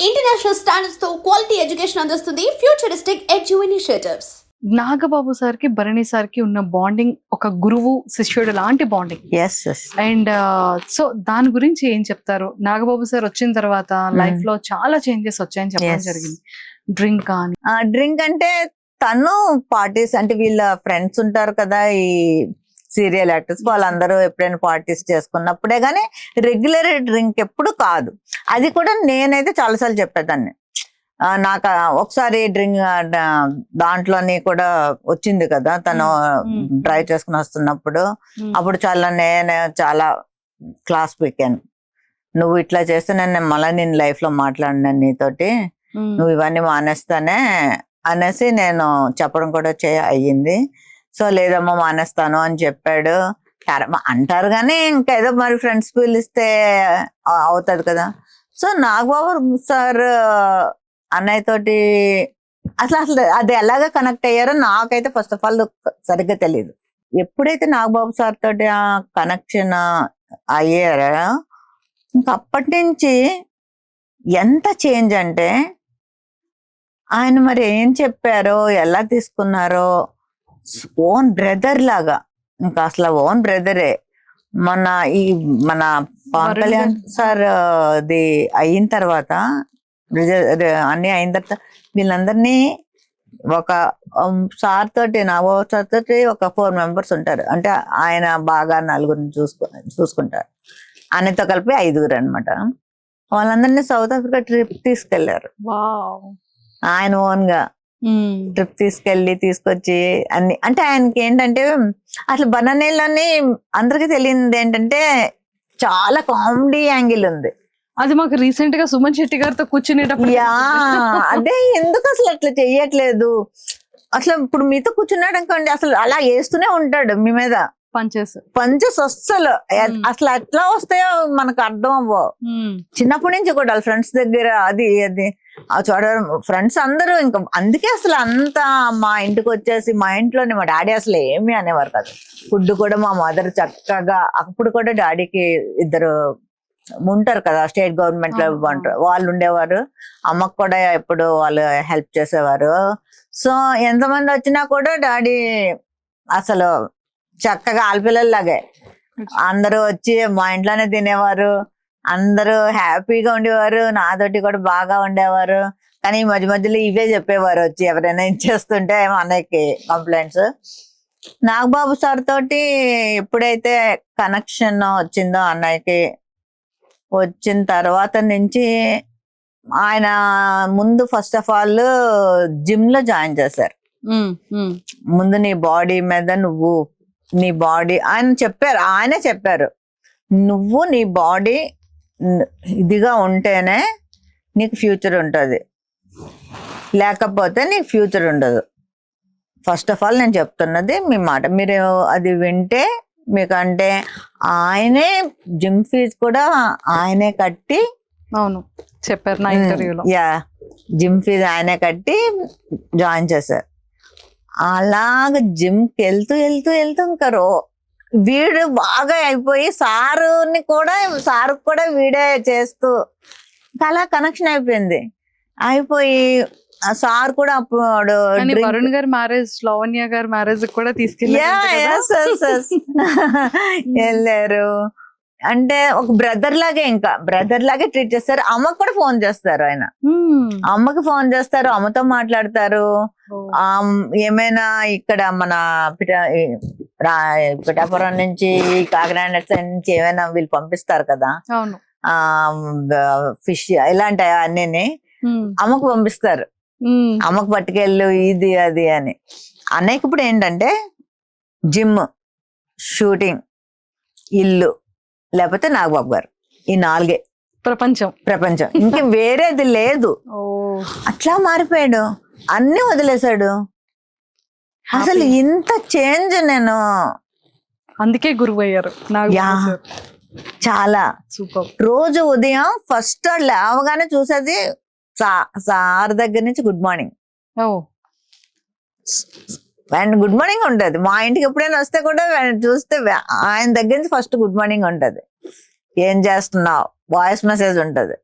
International standards తో quality education అందిస్తుంది futuristic edu initiatives. Nagababu సార్కి భరణి సార్కి ఉన్న బాండింగ్ ఒక గురువు శిష్యుడు లాంటి bonding. Yes yes and so దాని గురించి ఏం చెప్తారు? నాగబాబు సార్ వచ్చిన తర్వాత లైఫ్ లో చాలా చేంజెస్ వచ్చాయని చెప్పడం Yes. జరిగింది. డ్రింక్ కానీ డ్రింక్ అంటే తను పార్టీస్ అంటే వీళ్ళ ఫ్రెండ్స్ ఉంటారు కదా ఈ సీరియల్ యాక్టర్స్ వాళ్ళందరూ ఎప్పుడైనా పార్టీస్ చేసుకున్నప్పుడే గానీ రెగ్యులర్ డ్రింక్ ఎప్పుడు కాదు. అది కూడా నేనైతే చాలాసార్లు చెప్పేదాన్ని. నాకు ఒకసారి డ్రింక్ దాంట్లోని కూడా వచ్చింది కదా తను డ్రైవ్ చేసుకుని వస్తున్నప్పుడు. అప్పుడు నేను చాలా క్లాస్ పీకాను. నువ్వు ఇట్లా చేస్తే నేను మళ్ళీ నేను లైఫ్ లో మాట్లాడినాను నీతోటి, నువ్వు ఇవన్నీ మానేస్తానే అనేసి నేను చెప్పడం కూడా అయ్యింది. సో లేదమ్మా మానేస్తాను అని చెప్పాడు. అంటారు కానీ ఇంకా ఏదో మరి ఫ్రెండ్స్ పిలిస్తే అవుతుంది కదా. సో నాగబాబు సార్ అన్నయ్య తోటి అసలు అది ఎలాగ కనెక్ట్ అయ్యారో నాకైతే ఫస్ట్ ఆఫ్ ఆల్ సరిగ్గా తెలియదు. ఎప్పుడైతే నాగబాబు సార్ తోటి ఆ కనెక్షన్ అయ్యారో ఇంకా అప్పటి నుంచి ఎంత చేంజ్ అంటే ఆయన మరి ఏం చెప్పారో ఎలా తీసుకున్నారో ఓన్ బ్రదర్ లాగా, ఇంకా అసలు ఓన్ బ్రదరే. మన పవన్ కళ్యాణ్ సార్ అది అయిన తర్వాత అన్ని అయిన తర్వాత వీళ్ళందరినీ ఒక సార్ తోటి నాగబాబు సార్ తోటి ఒక 4 members ఉంటారు. అంటే ఆయన బాగా 4 చూసుకుంటారు. ఆయనతో కలిపి 5 అన్నమాట. వాళ్ళందరినీ సౌత్ ఆఫ్రికా ట్రిప్ తీసుకెళ్లారు. ఆయన ఓన్ గా ట్రిప్ తీసుకొచ్చి అన్ని. అంటే ఆయనకి ఏంటంటే అసలు బనానాలోని అందరికి తెలియదు ఏంటంటే చాలా కామెడీ యాంగిల్ ఉంది. అది మాకు రీసెంట్ గా సుమన్ శెట్టి గారితో కూర్చునేటప్పుడు అదే ఎందుకు అసలు అట్లా చెయ్యట్లేదు. అసలు ఇప్పుడు మీతో కూర్చున్నాడు అనుకోండి అసలు అలా వేస్తూనే ఉంటాడు మీ మీద పంచెస్ అస్సలు అసలు ఎట్లా వస్తాయో మనకు అర్థం అవ్వవు. చిన్నప్పటి నుంచి కూడా ఫ్రెండ్స్ దగ్గర అది చూడడం ఫ్రెండ్స్ అందరూ ఇంకా అందుకే అసలు అంతా మా ఇంటికి వచ్చేసి మా ఇంట్లోనే మా డాడీ అసలు ఏమీ అనేవారు కాదు. ఫుడ్ కూడా మా మదర్ చక్కగా, అప్పుడు కూడా డాడీకి 2 ఉంటారు కదా స్టేట్ గవర్నమెంట్ లో వాళ్ళు ఉండేవారు. అమ్మకు కూడా ఎప్పుడు వాళ్ళు హెల్ప్ చేసేవారు. సో ఎంతమంది వచ్చినా కూడా డాడీ అసలు చక్కగా ఆడపిల్లలాగే అందరూ వచ్చి మా ఇంట్లోనే తినేవారు. అందరూ హ్యాపీగా ఉండేవారు. నాతోటి కూడా బాగా ఉండేవారు. కానీ మధ్య మధ్యలో ఇవే చెప్పేవారు వచ్చి ఎవరైనా ఇచ్చేస్తుంటే అన్నయ్యకి కంప్లైంట్స్. నాగబాబు సార్ తోటి ఎప్పుడైతే కనెక్షన్ వచ్చిందో అన్నయ్యకి, వచ్చిన తర్వాత నుంచి ఆయన ముందు ఫస్ట్ ఆఫ్ ఆల్ జిమ్ లో జాయిన్ చేశారు. ముందు నీ బాడీ మీద నీ బాడీ ఆయనే చెప్పారు నువ్వు నీ బాడీ ఇదిగా ఉంటేనే నీకు ఫ్యూచర్ ఉంటుంది, లేకపోతే నీకు ఫ్యూచర్ ఉండదు. ఫస్ట్ ఆఫ్ ఆల్ నేను చెప్తున్నది మీ మాట మీరు అది వింటే మీకంటే ఆయనే జిమ్ ఫీజ్ కూడా ఆయనే కట్టి, అవును చెప్పారు నా ఇంటర్వ్యూలో, జిమ్ ఫీజ్ ఆయనే కట్టి జాయిన్ చేశారు. అలాగ జిమ్కి వెళ్తూ ఇంకా వీడు బాగా అయిపోయి సారు కూడా వీడే చేస్తూ అలా కనెక్షన్ అయిపోయి సార్ కూడా అప్పుడు వరుణ్ గారి మ్యారేజ్, లావణ్య గారి మ్యారేజ్ కూడా వెళ్ళారు. అంటే ఒక బ్రదర్ లాగే ట్రీట్ చేస్తారు. అమ్మకు కూడా ఫోన్ చేస్తారు. ఆయన అమ్మకి ఫోన్ చేస్తారు, అమ్మతో మాట్లాడతారు. ఏమైనా ఇక్కడ మన పిఠాపురం నుంచి కాకినాడ నుంచి ఏమైనా వీళ్ళు పంపిస్తారు కదా ఫిష్ ఇలాంటి అన్నీ అమ్మకు పంపిస్తారు. అమ్మకు పట్టుకెళ్ళు ఇది అది అని. అన్నయ్యకి ఇప్పుడు ఏంటంటే జిమ్, షూటింగ్, ఇల్లు, లేకపోతే నాగబాబు గారు, ఈ 4 ప్రపంచం ఇంక వేరేది లేదు. అట్లా మారిపోయాడు, అన్ని వదిలేశాడు. అసలు ఇంత చేంజ్ నేను అందుకే గురువు అయ్యారు చాలా సూపర్. రోజు ఉదయం ఫస్ట్ లేవగానే చూసేది సార్ దగ్గర నుంచి good morning and good morning ఉంటది. మా ఇంటికి ఎప్పుడైనా వస్తే కూడా చూస్తే ఆయన దగ్గర నుంచి ఫస్ట్ గుడ్ మార్నింగ్ ఉంటది. ఏం చేస్తున్నావు, వాయిస్ మెసేజ్ ఉంటది.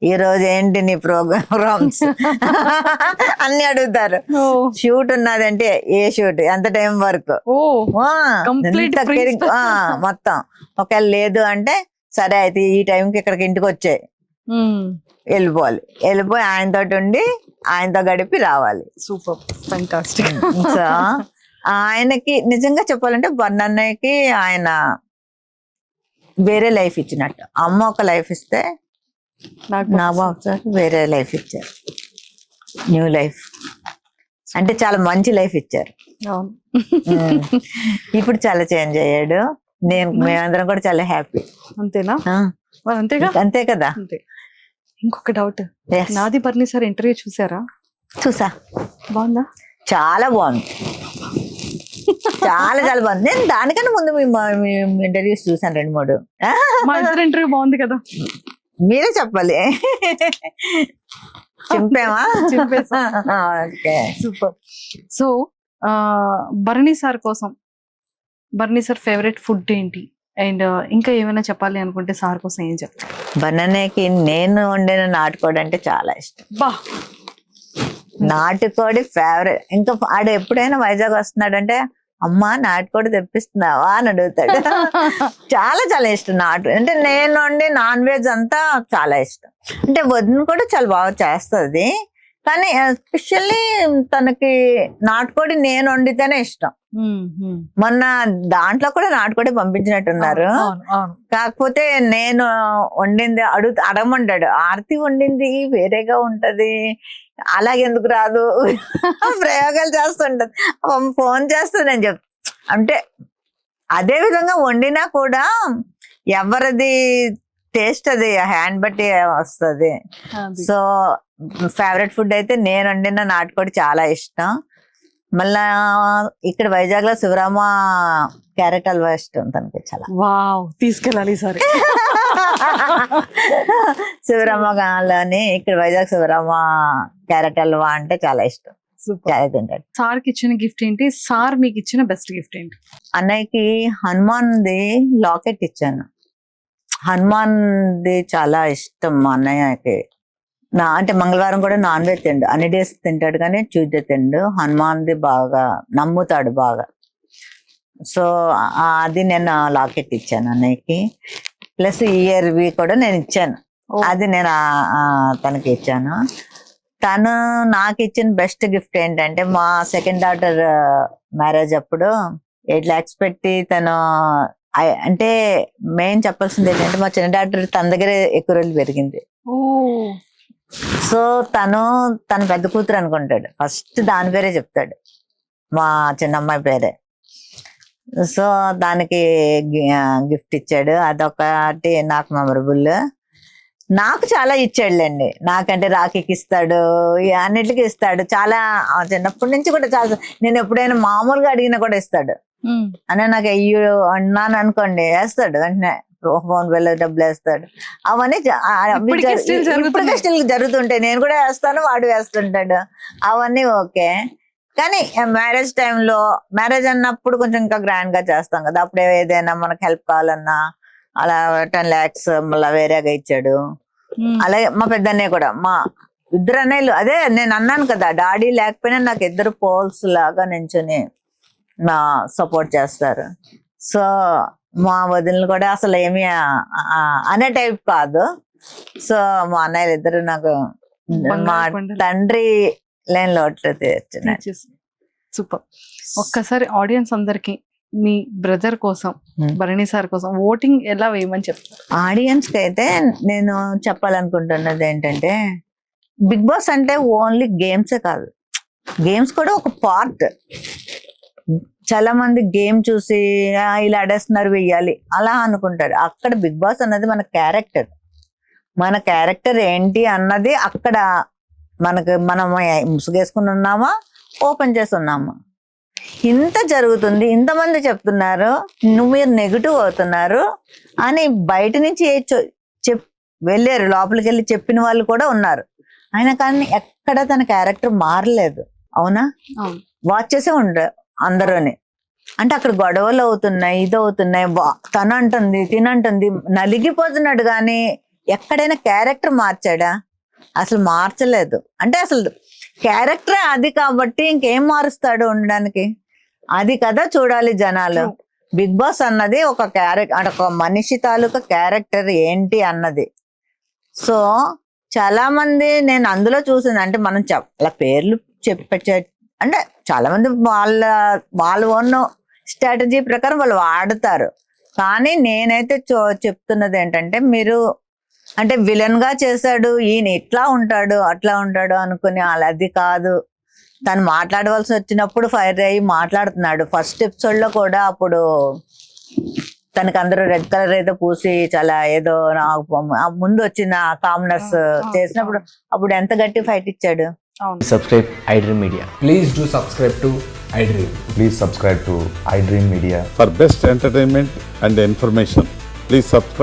ఈ రోజు ఏంటి నీ ప్రోగ్రామ్స్ అన్ని అడుగుతారు. షూట్ ఉన్నదంటే ఏ షూట్, ఎంత టైం వరకు, ఓ complete free మొత్తం. ఒకవేళ లేదు అంటే సరే అయితే ఈ టైంకి ఇక్కడికి ఇంటికి వచ్చాయి, వెళ్ళిపోయి ఆయనతో ఉండి ఆయనతో గడిపి రావాలి. Super, fantastic. సో ఆయనకి నిజంగా చెప్పాలంటే బన్నన్నయ్యకి ఆయన వేరే లైఫ్ ఇచ్చినట్టు. అమ్మ ఒక లైఫ్ ఇస్తే నాగబాబు సార్ వేరే లైఫ్ ఇచ్చారు, న్యూ లైఫ్. అంటే చాలా మంచి లైఫ్ ఇచ్చారు. ఇప్పుడు చాలా చేంజ్ అయ్యాడు. మేమందరం కూడా చాలా హ్యాపీ. అంతేనా? అంతేగా, అంతే కదా. ఇంకొక డౌట్, నాది బర్ని సార్ ఇంటర్వ్యూ చూసారా? చూసా. బాగుందా? చాలా బాగుంది, చాలా చాలా బాగుంది. నేను దానికన్నా ముందు మీ ఇంటర్వ్యూస్ చూసాను 2-3. మా ఇద్దరు ఇంటర్వ్యూ బాగుంది కదా, మీరే చెప్పాలి. చింపేమా? Okay, super. So Barney sir కోసం, బర్నీ సార్ ఫేవరెట్ ఫుడ్ ఏంటి, అండ్ ఇంకా ఏమైనా చెప్పాలి అనుకుంటే సార్ కోసం ఏం చెప్తారు? బనానాకి నేను వండిన నాటుకోడి అంటే చాలా ఇష్టం. బా, నాటుకోడి ఫేవరెట్. ఇంకా ఆడ ఎప్పుడైనా వైజాగ్ వస్తున్నాడంటే అమ్మా నాటుకోడి తెప్పిస్తున్నావా అని అడుగుతాడు. చాలా చాలా ఇష్టం నాటు అంటే. నేను వండి నాన్ వెజ్ అంతా చాలా ఇష్టం. అంటే వదిన కూడా చాలా బాగా చేస్తుంది, కానీ ఎస్పెషల్లీ తనకి నాటుకోడి నేను వండితేనే ఇష్టం. మొన్న దాంట్లో కూడా నాటుకోడి పంపించినట్టున్నారు. కాకపోతే నేను వండింది అడగమంటాడు, ఆర్తి వండింది వేరేగా ఉంటది, అలాగెందుకు రాదు, ప్రయోగాలు చేస్తుంటది, ఫోన్ చేస్తా నేను చెప్తా. అంటే అదే విధంగా వండినా కూడా ఎవరిది టేస్ట్ అది హ్యాండ్ బట్టి వస్తుంది. సో ఫేవరెట్ ఫుడ్ అయితే నేను వండిన నాటుకోడి చాలా ఇష్టం. మళ్ళా ఇక్కడ వైజాగ్ లో శివరామ క్యారెట్ హల్వా ఇష్టం తనకి చాలా. వావ్, తీసుకెళ్ళాలి సరే. శివరామలోని ఇక్కడ వైజాగ్ శివరామ క్యారెట్ హల్వా అంటే చాలా ఇష్టం. చాలా తింటాడు. సార్ కి ఇచ్చిన గిఫ్ట్ ఏంటి, సార్ మీకు ఇచ్చిన బెస్ట్ గిఫ్ట్ ఏంటి? అన్నయ్యకి హనుమాన్ది లాకెట్ ఇచ్చాను. హనుమాన్ది చాలా ఇష్టం మా అన్నయ్యకి. అంటే మంగళవారం కూడా నాన్ వెజ్ తిండు, అన్ని డేస్ తింటాడు కానీ ట్యూస్డే తిండు. హనుమాన్ది బాగా నమ్ముతాడు బాగా. సో అది నేను లాకెట్ ఇచ్చాను అన్నయ్యకి. ప్లస్ ఇయర్వి కూడా నేను ఇచ్చాను, అది నేను తనకి ఇచ్చాను. తను నాకు ఇచ్చిన బెస్ట్ గిఫ్ట్ ఏంటంటే మా సెకండ్ డాటర్ మ్యారేజ్ అప్పుడు 8 lakhs పెట్టి తను, అంటే మెయిన్ చెప్పాల్సింది ఏంటంటే మా చిన్న డాక్టర్ తన దగ్గరే ఎక్కువ రోజులు పెరిగింది. సో తన పెద్ద కూతురు అనుకుంటాడు, ఫస్ట్ దాని పేరే చెప్తాడు, మా చిన్నమ్మాయి పేరే. సో దానికి గిఫ్ట్ ఇచ్చాడు, అదొకటి నాకు మెమరబుల్. నాకు చాలా ఇచ్చాడులేండి, నాకంటే రాఖీకి ఇస్తాడు, అన్నిటికీ ఇస్తాడు. చాలా చిన్నప్పటి నుంచి కూడా చాలా, నేను ఎప్పుడైనా మామూలుగా అడిగినా కూడా ఇస్తాడు. అని నాకు అయ్యో అన్నాను అనుకోండి వేస్తాడు, వెంటనే ఫోన్ పేలో డబ్బులు వేస్తాడు. అవన్నీ ఇప్పటికే స్టిల్ జరుగుతుంటాయి, నేను కూడా వేస్తాను, వాడు వేస్తుంటాడు. అవన్నీ ఓకే. కానీ మ్యారేజ్ టైంలో, మ్యారేజ్ అన్నప్పుడు కొంచెం ఇంకా గ్రాండ్ గా చేస్తాం కదా, అప్పుడు ఏదైనా మనకు హెల్ప్ కావాలన్నా అలా 10 lakhs మళ్ళీ వేరేగా ఇచ్చాడు. అలాగే మా పెద్దన్నయ్య కూడా, మా ఇద్దరు అన్నయ్యలు, అదే నేను అన్నాను కదా, డాడీ లేకపోయినా నాకు ఇద్దరు పోల్స్ లాగా నించుని నా సపోర్ట్ చేస్తారు. సో మా వదినలు కూడా అసలు ఏమి అనే టైప్ కాదు. సో మా అన్నయ్యలు ఇద్దరు నాకు మా తండ్రి లేని లోట్లు తీర్చున్నారు. సూపర్. ఒక్కసారి ఆడియన్స్ అందరికి మీ బ్రదర్ కోసం, భరణి సార్ కోసం ఓటింగ్ ఎలా వేయమని చెప్తారు? ఆడియన్స్ కి అయితే నేను చెప్పాలనుకుంటున్నది ఏంటంటే, బిగ్ బాస్ అంటే ఓన్లీ గేమ్సే కాదు, గేమ్స్ కూడా ఒక పార్ట్. చాలా మంది గేమ్ చూసి ఇలా ఆడేస్తున్నారు వెయ్యాలి అలా అనుకుంటారు. అక్కడ బిగ్ బాస్ అన్నది మన క్యారెక్టర్, మన క్యారెక్టర్ ఏంటి అన్నది అక్కడ మనకు, మనం ముసుగేసుకుని ఉన్నామా ఓపెన్ చేసి ఉన్నామా, ఇంత జరుగుతుంది, ఇంతమంది చెప్తున్నారు, మీరు నెగిటివ్ అవుతున్నారు అని బయట నుంచి వెళ్ళారు, లోపలికి వెళ్ళి చెప్పిన వాళ్ళు కూడా ఉన్నారు. అయినా కానీ ఎక్కడ తన క్యారెక్టర్ మారలేదు. అవునా? వాచ్ చేసే ఉండరు అందరూని. అంటే అక్కడ గొడవలు అవుతున్నాయి, ఇది అవుతున్నాయి, తనంటుంది తినంటుంది, నలిగిపోతున్నాడు కానీ ఎక్కడైనా క్యారెక్టర్ మార్చాడా? అసలు మార్చలేదు. అంటే అసలు క్యారెక్టరే అది కాబట్టి ఇంకేం మారుస్తాడు ఉండడానికి? అది కదా చూడాలి జనాలు. బిగ్ బాస్ అన్నది ఒక క్యారెక్టర్, ఒక మనిషి తాలూకా క్యారెక్టర్ ఏంటి అన్నది. సో చాలా మంది నేను అందులో చూసింది, అంటే మనం అలా పేర్లు అంటే చాలా మంది వాళ్ళ ఓన్ స్ట్రాటజీ ప్రకారం వాళ్ళు వాడతారు. కానీ నేనైతే చెప్తున్నది ఏంటంటే, మీరు అంటే విలన్ గా చేశాడు, ఈయన ఇట్లా ఉంటాడు అట్లా ఉంటాడు అనుకుని అది కాదు. తను మాట్లాడవలసి వచ్చినప్పుడు ఫైర్ అయ్యి మాట్లాడుతున్నాడు. ఫస్ట్ ఎపిసోడ్ లో కూడా అప్పుడు తనకి అందరూ రెడ్ కలర్ ఏదో పూసి చాలా ఏదో ముందు వచ్చిన కామనర్స్ చేసినప్పుడు అప్పుడు ఎంత గట్టి ఫైట్ ఇచ్చాడు. Subscribe iDream Media. Please do subscribe to iDream. Please subscribe to iDream Media. For best entertainment and information, please subscribe